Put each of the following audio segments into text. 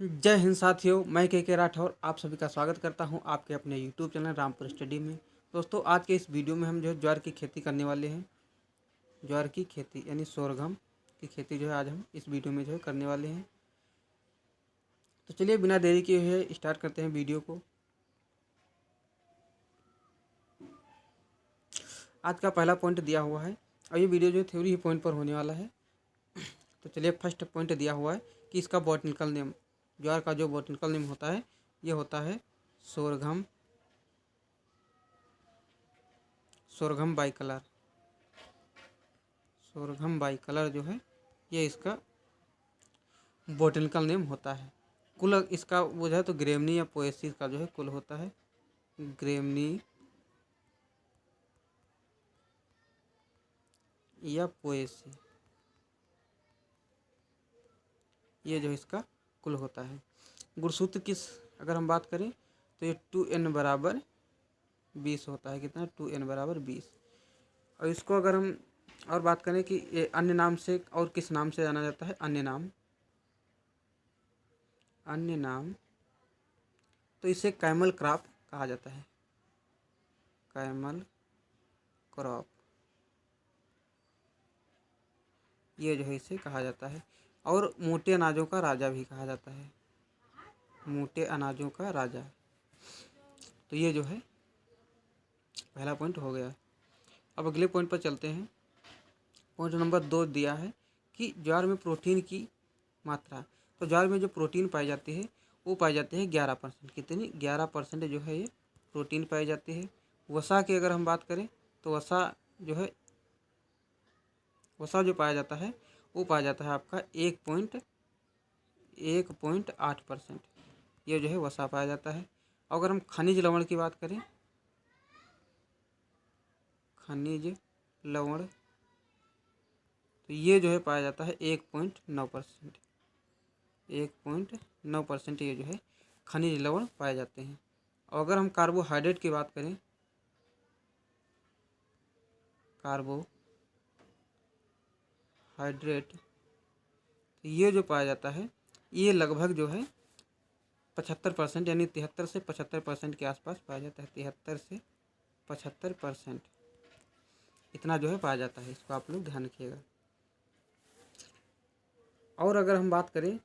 जय हिंद साथियों, मैं के राठौर आप सभी का स्वागत करता हूं आपके अपने यूट्यूब चैनल रामपुर स्टडी में। दोस्तों, आज के इस वीडियो में हम जो है ज्वार की खेती करने वाले हैं। ज्वार की खेती यानी सोरगम की खेती जो है आज हम इस वीडियो में जो है करने वाले हैं। तो चलिए बिना देरी किए हुए स्टार्ट करते हैं वीडियो को। आज का पहला पॉइंट दिया हुआ है और ये वीडियो जो है थ्योरी ही पॉइंट पर होने वाला है। तो चलिए फर्स्ट पॉइंट दिया हुआ है कि इसका बॉटनिकल नेम, ज्वार का जो बॉटनिकल नेम होता है ये होता है sorghum. Sorghum bicolor, sorghum bicolor जो है ये इसका बॉटनिकल नेम होता है। कुल इसका वो जो है तो ग्रेमनी या पोएसी का जो है कुल होता है ग्रेमनी या पोएसी, ये जो इसका कुल होता है। गुणसूत्र किस अगर हम बात करें तो ये 2n बराबर 20 होता है। कितना? 2n बराबर 20। और इसको अगर हम और बात करें कि ये अन्य नाम से और किस नाम से जाना जाता है, अन्य नाम, अन्य नाम तो इसे कैमल क्रॉप कहा जाता है। कैमल क्रॉप ये जो है इसे कहा जाता है। और मोटे अनाजों का राजा भी कहा जाता है, मोटे अनाजों का राजा। तो ये जो है पहला पॉइंट हो गया। अब अगले पॉइंट पर चलते हैं। पॉइंट नंबर 2 दिया है कि ज्वार में प्रोटीन की मात्रा। तो ज्वार में जो प्रोटीन पाई जाती है वो पाई जाती है 11%। कितनी? 11% जो है ये प्रोटीन पाई जाती है। वसा की अगर हम बात करें तो वसा जो है, वसा जो पाया जाता है वो पाया जाता है आपका 1.8%। ये जो है वसा पाया जाता है। अगर हम खनिज लवण की बात करें, खनिज लवण तो ये जो है पाया जाता है 1.9%। 1.9% ये जो है खनिज लवण पाए जाते हैं। और अगर हम कार्बोहाइड्रेट की बात करें, कार्बोहाइड्रेट तो ये जो पाया जाता है ये लगभग जो है 75% यानी 73 से 75% के आसपास पाया जाता है। 73 से 75% इतना जो है पाया जाता है। इसको आप लोग ध्यान रखिएगा। और अगर हम बात करें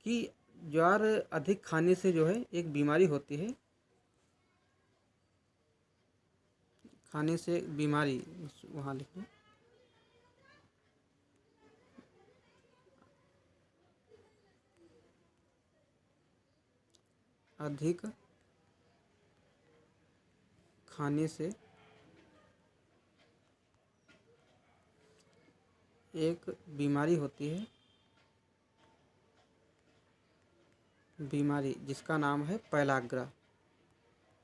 कि ज्वार अधिक खाने से जो है एक बीमारी होती है, खाने से बीमारी वहाँ लिख लो, अधिक खाने से एक बीमारी होती है, बीमारी जिसका नाम है पैलाग्रा।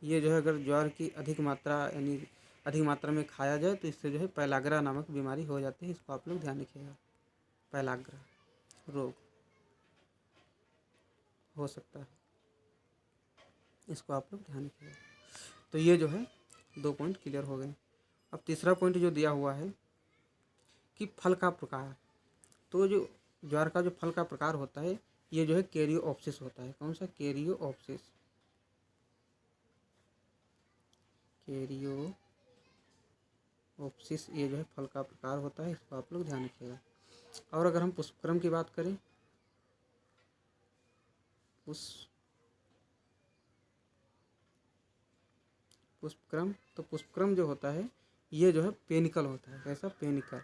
ये जो है अगर ज्वार की अधिक मात्रा यानी अधिक मात्रा में खाया जाए तो इससे जो है पैलाग्रा नामक बीमारी हो जाती है। इसको आप लोग ध्यान रखिएगा। पैलाग्रा रोग हो सकता है, इसको आप लोग ध्यान रखिएगा। तो ये जो है 2 पॉइंट क्लियर हो गए। अब तीसरा पॉइंट जो दिया हुआ है कि फल का प्रकार। तो जो ज्वार का जो फल का प्रकार होता है ये जो है कैरियोप्सिस होता है। कौन सा? कैरियोप्सिस। कैरियोप्सिस ये जो है फल का प्रकार होता है। इसको आप लोग ध्यान रखिएगा। और अगर हम पुष्पक्रम की बात करें, पुष्पक्रम तो पुष्पक्रम जो होता है ये जो है पेनिकल होता है। कैसा? पेनिकल।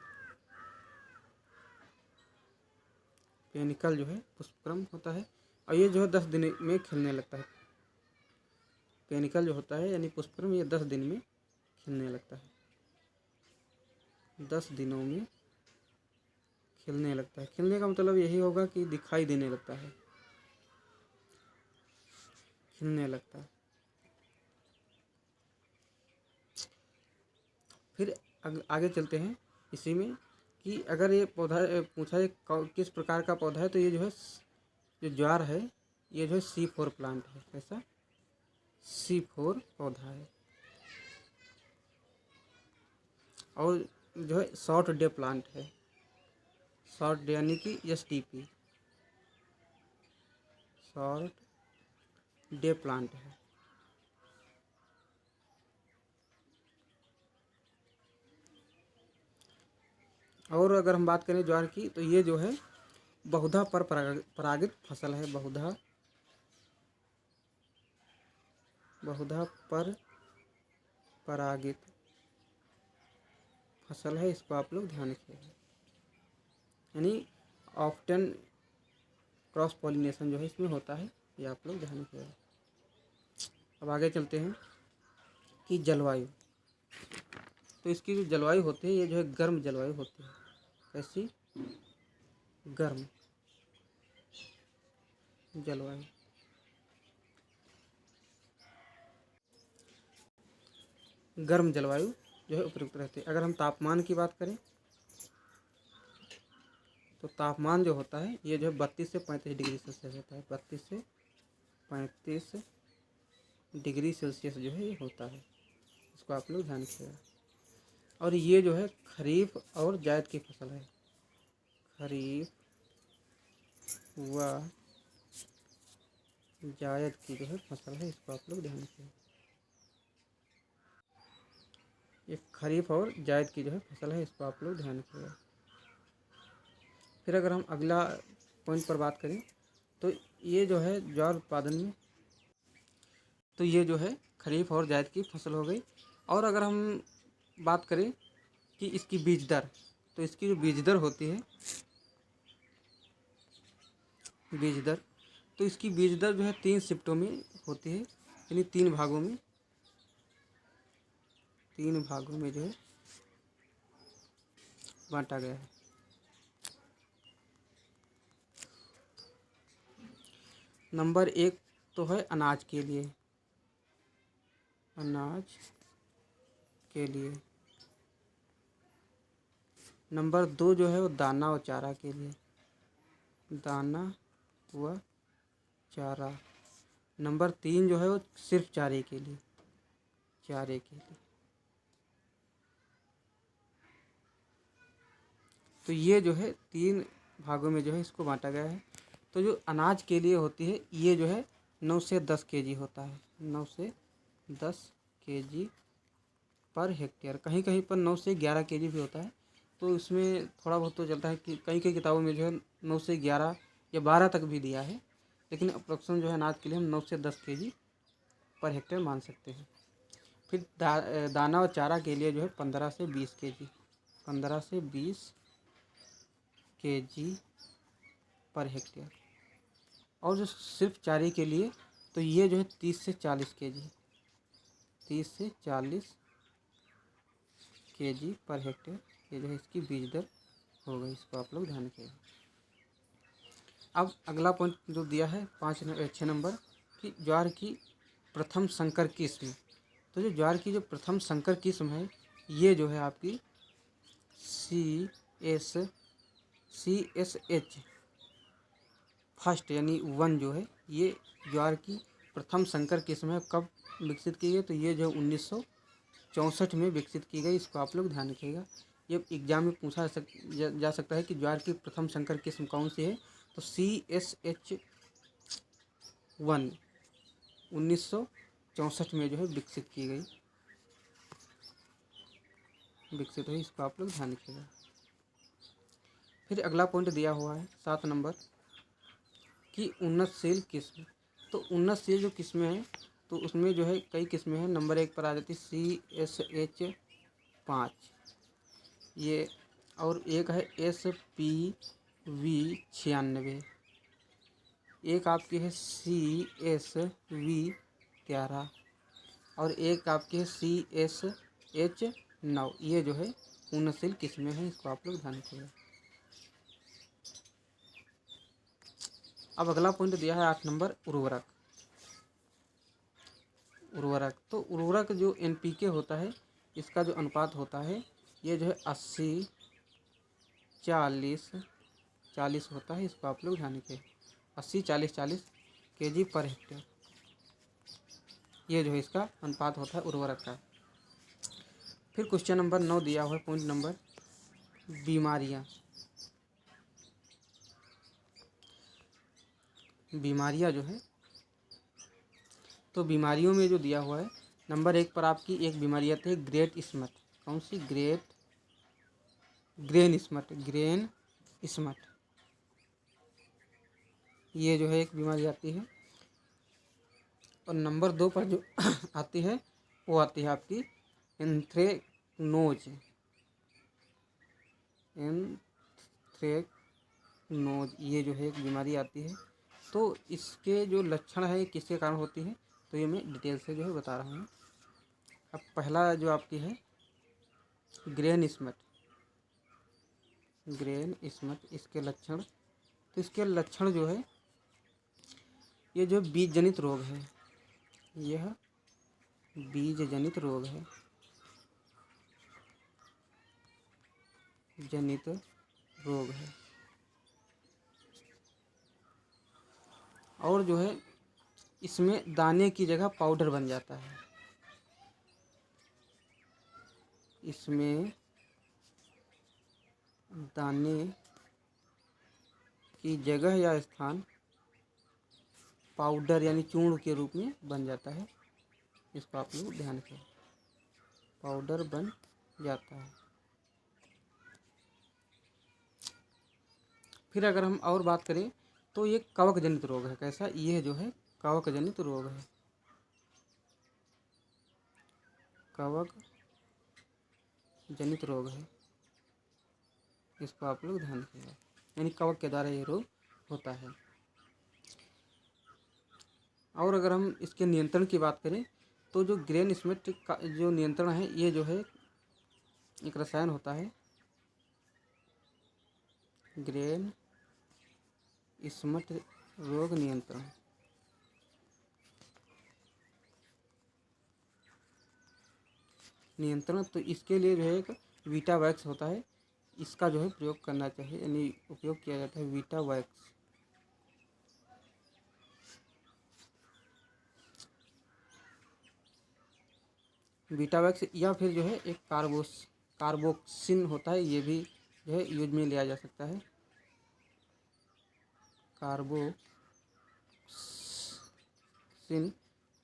पेनिकल जो है पुष्पक्रम होता है और ये जो है 10 दिन में खिलने लगता है। पेनिकल जो होता है यानी पुष्पक्रम ये 10 दिन में खिलने लगता है। 10 दिनों में खिलने लगता है। खिलने का मतलब यही होगा कि दिखाई देने लगता है, खिलने लगता है। फिर आगे चलते हैं इसी में कि अगर ये पौधा पूछा है किस प्रकार का पौधा है तो ये जो है जो ज्वार है ये जो है C4 प्लांट है। कैसा? C4 पौधा है। और जो है शॉर्ट डे प्लांट है। शॉर्ट डे यानी कि SDP, शॉर्ट डे प्लांट है। और अगर हम बात करें ज्वार की, तो ये जो है बहुधा पर परागित फसल है। बहुधा पर परागित फसल है, इसको आप लोग ध्यान रखिएगा। यानी ऑफ्टन क्रॉस पॉलिनेशन जो है इसमें होता है, ये आप लोग ध्यान रखिएगा। अब आगे चलते हैं कि जलवायु। तो इसकी जो जलवायु होती है, ये जो है गर्म जलवायु होती है। कैसी? गर्म जलवायु। गर्म जलवायु जो है उपयुक्त रहती है। अगर हम तापमान की बात करें, तो तापमान जो होता है ये जो है 32 से 35 डिग्री सेल्सियस होता है। 32 से 35 डिग्री सेल्सियस जो है ये होता है, इसको आप लोग ध्यान रखिएगा। और ये जो है खरीफ और जायद की फसल है। खरीफ व जायद की जो है फसल है, इसको आप लोग ध्यान रखिएगा। ये खरीफ और जायद की जो है फसल है, इसको आप लोग ध्यान रखिएगा। फिर अगर हम अगला पॉइंट पर बात करें, तो ये जो है ज्वार उत्पादन में, तो ये जो है खरीफ और जायद की फसल हो गई। और अगर हम बात करें कि इसकी बीज दर, तो इसकी जो बीज दर होती है, बीज दर, तो इसकी बीज दर जो है 3 शिफ्टों में होती है। यानी 3 भागों में जो है बांटा गया है। नंबर 1 तो है अनाज के लिए, अनाज के लिए। नंबर 2 जो है वो दाना और चारा के लिए, दाना व चारा। नंबर 3 जो है वो सिर्फ चारे के लिए, चारे के लिए। तो ये जो है 3 भागों में जो है इसको बांटा गया है। तो जो अनाज के लिए होती है, ये जो है 9 से 10 केजी होता है। 9 से 10 केजी पर हेक्टेयर। कहीं कहीं पर 9 से 11 केजी भी होता है। तो इसमें थोड़ा बहुत तो चलता है कि कई कई किताबों में जो है 9 से 11 या 12 तक भी दिया है, लेकिन अप्रोक्सीमेट जो है अनाज के लिए हम 9 से 10 केजी पर हेक्टेयर मान सकते हैं। फिर दाना और चारा के लिए जो है 15 से 20 केजी, 15 से 20 केजी पर हेक्टेयर। और जो सिर्फ चारे के लिए, तो ये जो है 30 से 40 केजी, 30 से 40 केजी पर हेक्टेयर, ये जो है इसकी बीज दर हो गई। इसको आप लोग ध्यान रखिएगा। अब अगला पॉइंट जो दिया है 6 नंबर कि ज्वार की प्रथम संकर किस्म। तो जो ज्वार की जो प्रथम संकर किस्म है, ये जो है आपकी CSH फर्स्ट यानी 1 जो है, ये ज्वार की प्रथम संकर किस्म है। कब विकसित की गई? तो ये जो 1964 में विकसित की गई। इसको आप लोग ध्यान रखिएगा। ये एग्जाम में पूछा जा सकता है कि ज्वार की प्रथम संकर किस्म कौन सी है। तो CSH 1 1964 में जो है विकसित की गई, विकसित हुई। इसको आप लोग ध्यान रखिएगा। फिर अगला पॉइंट दिया हुआ है 7 नंबर कि उन्नतशील किस्म। तो उन्नतशील जो किस्में हैं, तो उसमें जो है कई किस्में हैं। नंबर 1 पर आ जाती CSH 5 ये, और एक है SPV 96, एक आपकी है CSV 13, और एक आपकी है CSH 9। ये जो है उन्नतशील किस्में हैं, इसको आप लोग ध्यान रखिएगा। अब अगला पॉइंट दिया है 8 नंबर उर्वरक। उर्वरक, तो उर्वरक जो NPK होता है, इसका जो अनुपात होता है, ये जो है 80 40 40 होता है। इसको आप लोग ध्यान रखिए। 80 40 40 केजी पर हेक्टेयर, ये जो है इसका अनुपात होता है उर्वरक का। फिर क्वेश्चन नंबर 9 दिया हुआ है, पॉइंट नंबर बीमारियाँ। बीमारियां जो है, तो बीमारियों में जो दिया हुआ है नंबर 1 पर आपकी एक बीमारी आती है ग्रेट स्मट। कौन सी? ग्रेन स्मट, ये जो है एक बीमारी आती है। और नंबर 2 पर जो आती है वो आती है आपकी एंथ्रेक्नोज। ये जो है एक बीमारी आती है। तो इसके जो लक्षण है किसके कारण होती है, तो ये मैं डिटेल से जो है बता रहा हूँ। अब पहला जो आपकी है ग्रेन स्मट, इसके लक्षण, तो इसके लक्षण जो है, ये जो बीज जनित रोग है, यह बीज जनित रोग है, और जो है इसमें दाने की जगह पाउडर बन जाता है। इसमें दाने की जगह या स्थान पाउडर यानी चूर्ण के रूप में बन जाता है। इसको आप लोग ध्यान रखें, पाउडर बन जाता है। फिर अगर हम और बात करें तो ये कवक जनित रोग है। कैसा? ये जो है कवक जनित रोग है, कवक जनित रोग है। इसको आप लोग ध्यान रखिएगा, यानी कवक के द्वारा ये रोग होता है। और अगर हम इसके नियंत्रण की बात करें तो जो ग्रेन स्मिथ का जो नियंत्रण है, ये जो है एक रसायन होता है ग्रेन स्मिथ रोग नियंत्रण। तो इसके लिए जो है एक वीटावैक्स होता है, इसका जो है प्रयोग करना चाहिए, यानी उपयोग किया जाता है वीटावैक्स। या फिर जो है एक कार्बोक्सिन होता है, ये भी जो है यूज में लिया जा सकता है। कार्बोक्सिन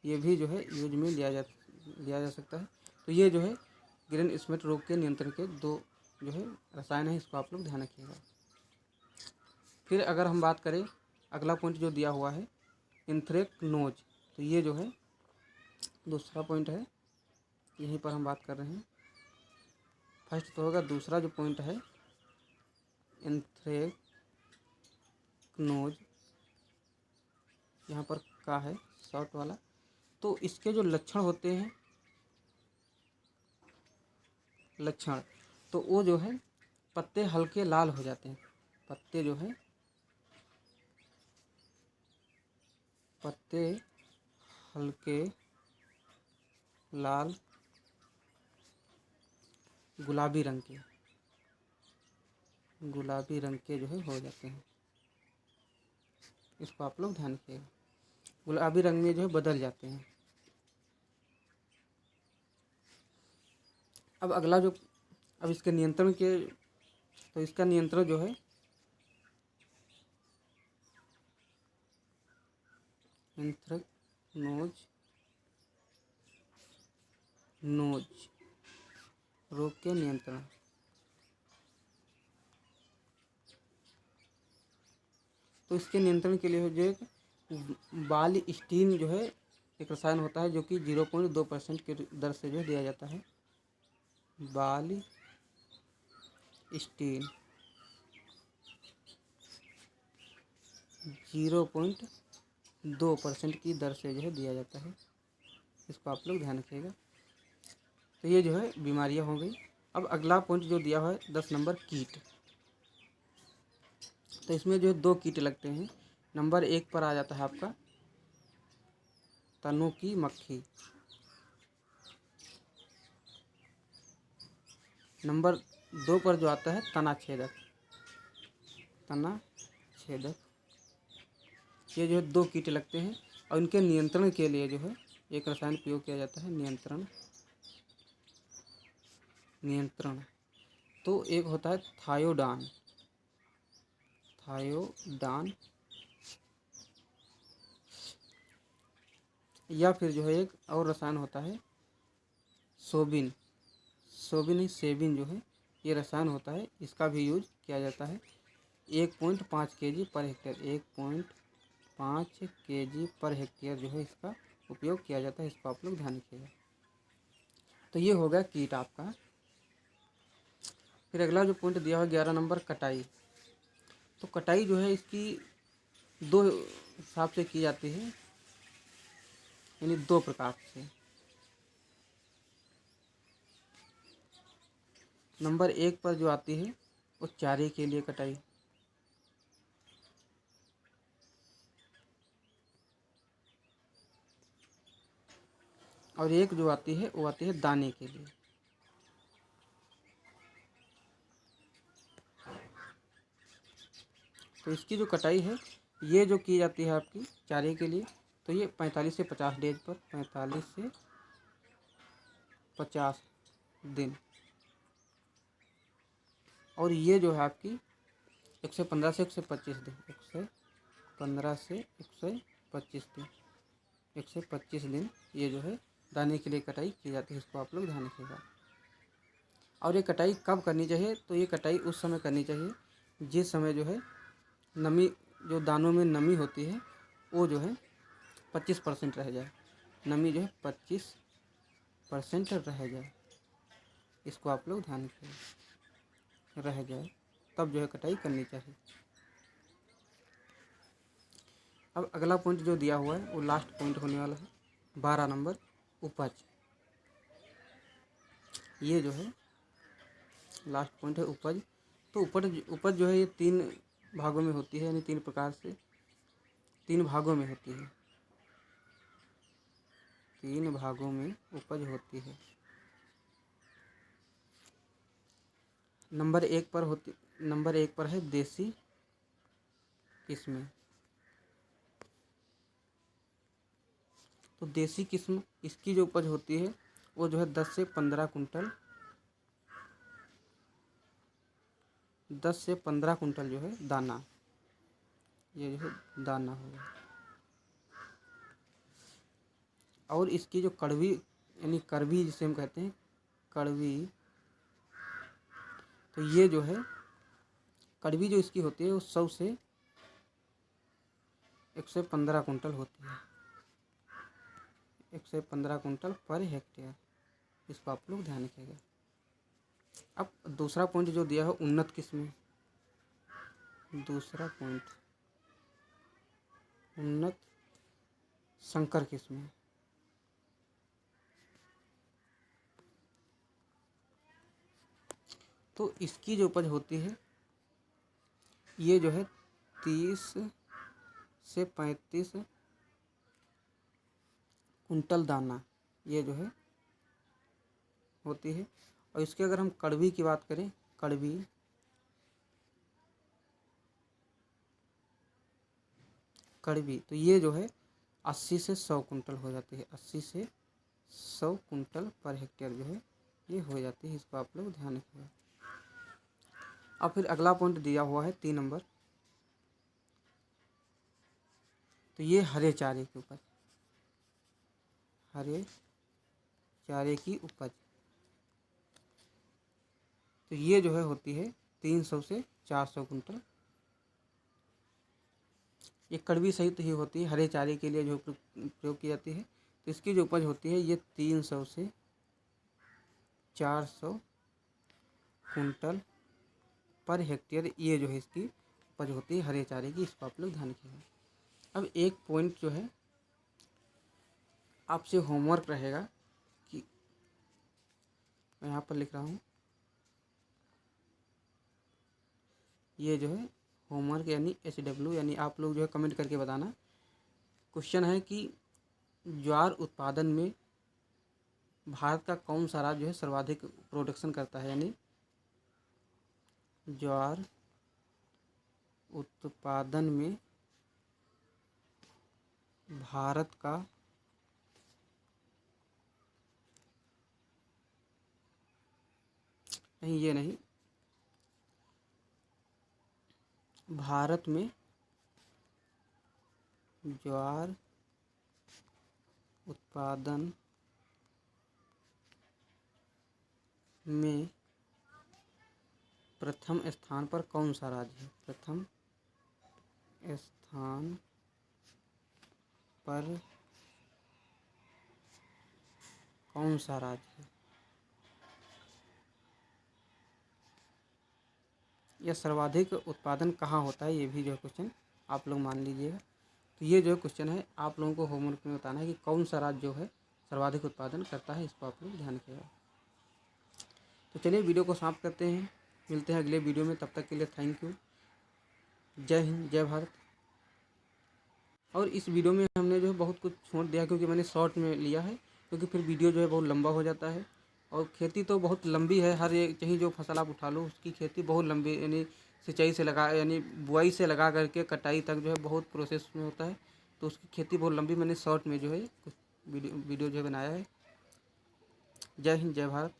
ये भी जो है यूज में लिया जा सकता है। तो ये जो है ग्रेन स्मिथ रोग के नियंत्रण के दो जो है रसायन है, इसको आप लोग ध्यान रखिएगा। फिर अगर हम बात करें, अगला पॉइंट जो दिया हुआ है एंथ्रेक्नोज, तो ये जो है दूसरा पॉइंट है, यहीं पर हम बात कर रहे हैं। फर्स्ट तो होगा, दूसरा जो पॉइंट है एंथ्रेक्नोज, यहाँ पर का है शॉर्ट वाला। तो इसके जो लक्षण होते हैं, तो वो जो है पत्ते हल्के लाल हो जाते हैं। पत्ते जो है हल्के लाल गुलाबी रंग के जो है हो जाते हैं। इसको आप लोग ध्यान रखिएगा, गुलाबी रंग में जो है बदल जाते हैं। अब अगला जो, अब इसके नियंत्रण के, तो इसका नियंत्रण जो है एंथ्रेक्नोज रोग के नियंत्रण। तो इसके नियंत्रण के लिए जो एक बालिस्टीन जो है एक रसायन होता है, जो कि 0.2% के दर से जो दिया जाता है। बालिस्टीन 0.2% की दर से जो है दिया जाता है। इसको आप लोग ध्यान रखिएगा। तो ये जो है बीमारियां हो गई। अब अगला पॉइंट जो दिया हुआ है 10 नंबर कीट। तो इसमें जो है 2 कीट लगते हैं। नंबर 1 पर आ जाता है आपका तनु की मक्खी। नंबर 2 पर जो आता है तना छेदक। ये जो है 2 कीट लगते हैं, और इनके नियंत्रण के लिए जो है एक रसायन प्रयोग किया जाता है नियंत्रण। तो एक होता है थायोडान या फिर जो है एक और रसायन होता है सोबिन, सोबिन नहीं सेबिन जो है ये रसायन होता है, इसका भी यूज किया जाता है 1.5 kg per hectare, 1.5 kg per hectare जो है इसका उपयोग किया जाता है। इसको आप लोग ध्यान रखिएगा। तो ये हो गया कीट आपका। फिर अगला जो पॉइंट दिया हुआ 11 नंबर कटाई। तो कटाई जो है इसकी दो हिसाब से की जाती है, यानी दो प्रकार से। नंबर 1 पर जो आती है वो चारे के लिए कटाई, और एक जो आती है वो आती है दाने के लिए। तो इसकी जो कटाई है ये जो की जाती है आपकी चारे के लिए, तो ये 45 से 50 डेज पर, 45 से 50 दिन। और ये जो है आपकी 115 से 125 दिन, 115 से 125 दिन, 125 दिन ये जो है दाने के लिए कटाई की जाती है। इसको आप लोग ध्यान रखिएगा। और ये कटाई कब करनी चाहिए? तो ये कटाई उस समय करनी चाहिए जिस समय जो है नमी, जो दानों में नमी होती है वो जो है 25% रह जाए, नमी जो है 25% रह जाए। इसको आप लोग ध्यान रखिएगा, रह जाए तब जो है कटाई करनी चाहिए। अब अगला पॉइंट जो दिया हुआ है वो लास्ट पॉइंट होने वाला है 12 नंबर उपज। ये जो है लास्ट पॉइंट है उपज। तो उपज जो है ये 3 भागों में होती है, यानी 3 प्रकार से 3 भागों में होती है, 3 भागों में उपज होती है। नंबर 1 पर है देसी किस्में। तो देसी किस्म इसकी जो उपज होती है वो जो है 10 से 15 कुंटल, 10 से 15 कुंटल जो है दाना, ये जो है दाना होगा। और इसकी जो कड़वी यानी करवी जिसे हम कहते हैं कड़वी, तो ये जो है कड़वी जो इसकी होती है वो 100 से 115 कुंटल होती है, 115 कुंटल पर हेक्टेयर। इसको आप लोग ध्यान रखिएगा। अब दूसरा पॉइंट जो दिया है उन्नत किस्में, दूसरा पॉइंट उन्नत संकर किस्में। तो इसकी जो उपज होती है ये जो है 30 से 35 कुंटल दाना ये जो है होती है। और इसके अगर हम कड़वी की बात करें, कड़वी कड़वी तो ये जो है 80 से 100 कुंटल हो जाती है, 80 से 100 कुंटल पर हेक्टेयर जो है ये हो जाती है। इसको आप लोग ध्यान रखिएगा। अब फिर अगला पॉइंट दिया हुआ है 3 नंबर, तो ये हरे चारे की उपज, हरे चारे की उपज। तो ये जो है होती है 300 से 400 कुंटल। ये कड़वी सहित ही होती है, हरे चारे के लिए जो प्रयोग की जाती है। तो इसकी जो उपज होती है ये 300 से 400 कुंटल पर हेक्टेयर, ये जो है इसकी उपज होती है हरे चारे की। इसको आप लोग ध्यान रखिएगा। अब एक पॉइंट जो है आपसे होमवर्क रहेगा कि मैं यहाँ पर लिख रहा हूँ, ये जो है होमवर्क यानी HW, यानी आप लोग जो है कमेंट करके बताना। क्वेश्चन है कि ज्वार उत्पादन में भारत का कौन सा राज्य जो है सर्वाधिक प्रोडक्शन करता है, यानी ज्वार उत्पादन में भारत का नहीं, ये नहीं, भारत में ज्वार उत्पादन में प्रथम स्थान पर कौन सा राज्य है? प्रथम स्थान पर कौन सा राज्य है? यह सर्वाधिक उत्पादन कहाँ होता है, ये भी जो है क्वेश्चन आप लोग मान लीजिएगा। तो ये जो है क्वेश्चन है आप लोगों को होमवर्क में बताना है कि कौन सा राज्य जो है सर्वाधिक उत्पादन करता है, इसको आप लोग ध्यान रखिएगा। तो चलिए वीडियो को समाप्त करते हैं, मिलते हैं अगले वीडियो में, तब तक के लिए थैंक यू। जय हिंद, जय भारत। और इस वीडियो में हमने जो है बहुत कुछ छोड़ दिया क्योंकि मैंने शॉर्ट में लिया है, क्योंकि फिर वीडियो जो है बहुत लंबा हो जाता है। और खेती तो बहुत लंबी है, हर एक कहीं जो फसल आप उठा लो उसकी खेती बहुत लंबी, यानी सिंचाई से लगा यानी बुआई से लगा करके कटाई तक जो है बहुत प्रोसेस में होता है, तो उसकी खेती बहुत लंबी, मैंने शॉर्ट में जो है कुछ वीडियो जो है बनाया है। जय हिंद, जय भारत।